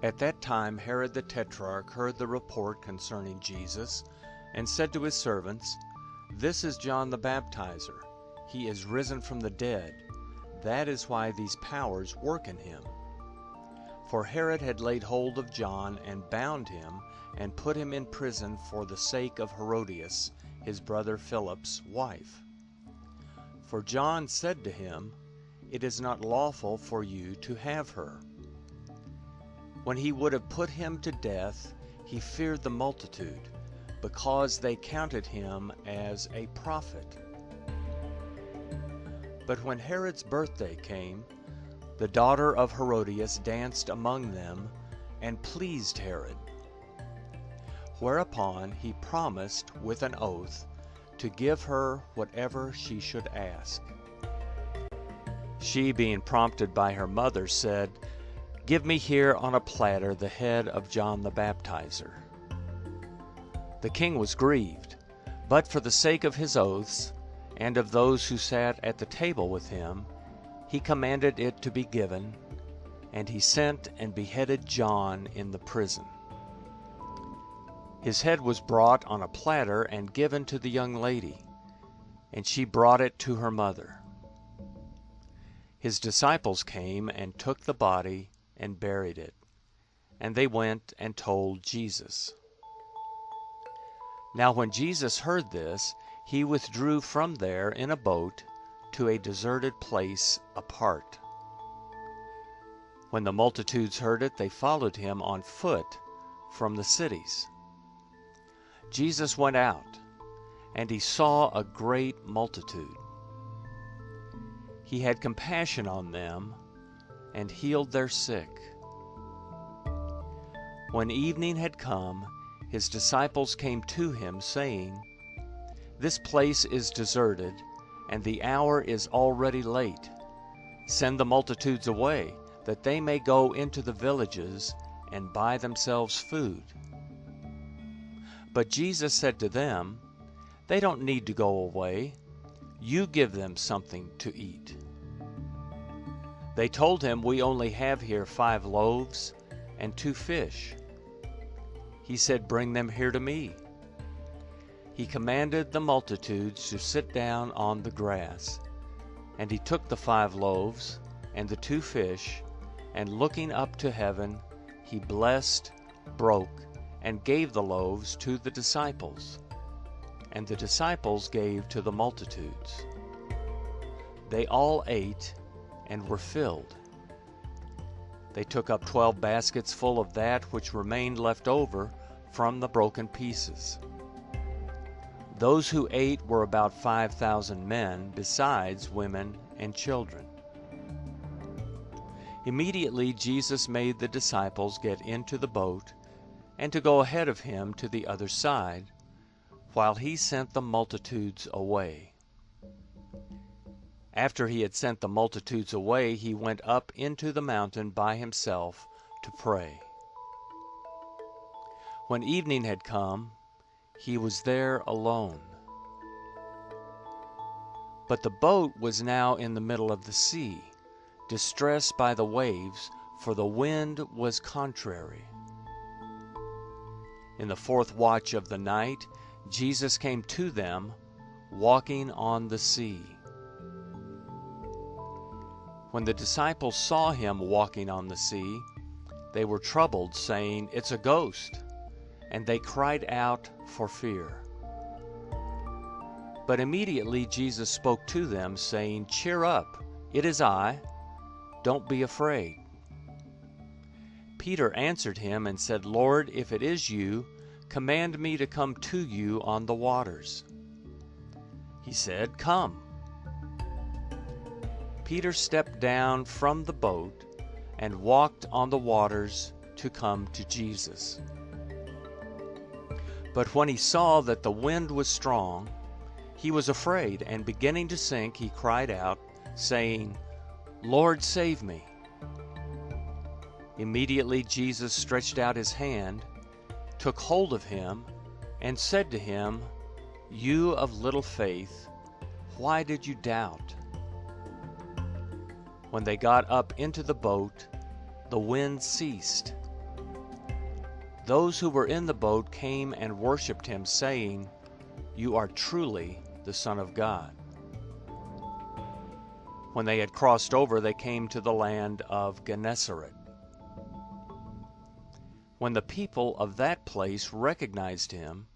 At that time Herod the Tetrarch heard the report concerning Jesus, and said to his servants, "This is John the Baptizer. He is risen from the dead. That is why these powers work in him." For Herod had laid hold of John and bound him and put him in prison for the sake of Herodias, his brother Philip's wife. For John said to him, "It is not lawful for you to have her." When he would have put him to death, he feared the multitude, because they counted him as a prophet. But when Herod's birthday came, the daughter of Herodias danced among them and pleased Herod. Whereupon he promised with an oath to give her whatever she should ask. She, being prompted by her mother, said, "Give me here on a platter the head of John the Baptizer." The king was grieved, but for the sake of his oaths, and of those who sat at the table with him, he commanded it to be given, and he sent and beheaded John in the prison. His head was brought on a platter and given to the young lady, and she brought it to her mother. His disciples came and took the body and buried it, and they went and told Jesus. Now when Jesus heard this, he withdrew from there in a boat to a deserted place apart. When the multitudes heard it, they followed him on foot from the cities. Jesus went out, and he saw a great multitude. He had compassion on them and healed their sick. When evening had come, his disciples came to him, saying, "This place is deserted, and the hour is already late. Send the multitudes away, that they may go into the villages and buy themselves food." But Jesus said to them, "They don't need to go away. You give them something to eat." They told him, "We only have here 5 loaves and 2 fish." He said, "Bring them here to me." He commanded the multitudes to sit down on the grass. And he took the 5 loaves and the 2 fish, and looking up to heaven, he blessed, broke, and gave the loaves to the disciples, and the disciples gave to the multitudes. They all ate and were filled. They took up 12 baskets full of that which remained left over from the broken pieces. Those who ate were about 5,000 men, besides women and children. Immediately Jesus made the disciples get into the boat and to go ahead of him to the other side, while he sent the multitudes away. After he had sent the multitudes away, he went up into the mountain by himself to pray. When evening had come, he was there alone. But the boat was now in the middle of the sea, distressed by the waves, for the wind was contrary. In the 4th watch of the night, Jesus came to them, walking on the sea. When the disciples saw him walking on the sea, they were troubled, saying, "It's a ghost," and they cried out for fear. But immediately Jesus spoke to them, saying, "Cheer up, it is I. Don't be afraid." Peter answered him and said, "Lord, if it is you, command me to come to you on the waters." He said, "Come." Peter stepped down from the boat and walked on the waters to come to Jesus. But when he saw that the wind was strong, he was afraid, and beginning to sink, he cried out, saying, "Lord, save me." Immediately Jesus stretched out his hand, took hold of him, and said to him, "You of little faith, why did you doubt?" When they got up into the boat, the wind ceased. Those who were in the boat came and worshipped him, saying, "You are truly the Son of God." When they had crossed over, they came to the land of Gennesaret. When the people of that place recognized him,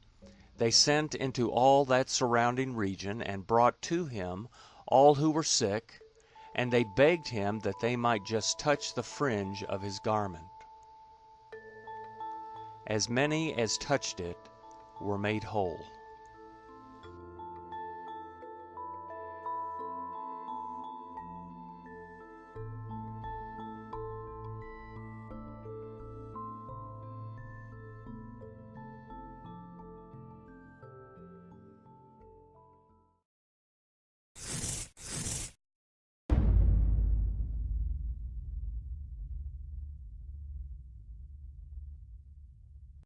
they sent into all that surrounding region and brought to him all who were sick, and they begged him that they might just touch the fringe of his garment. As many as touched it were made whole.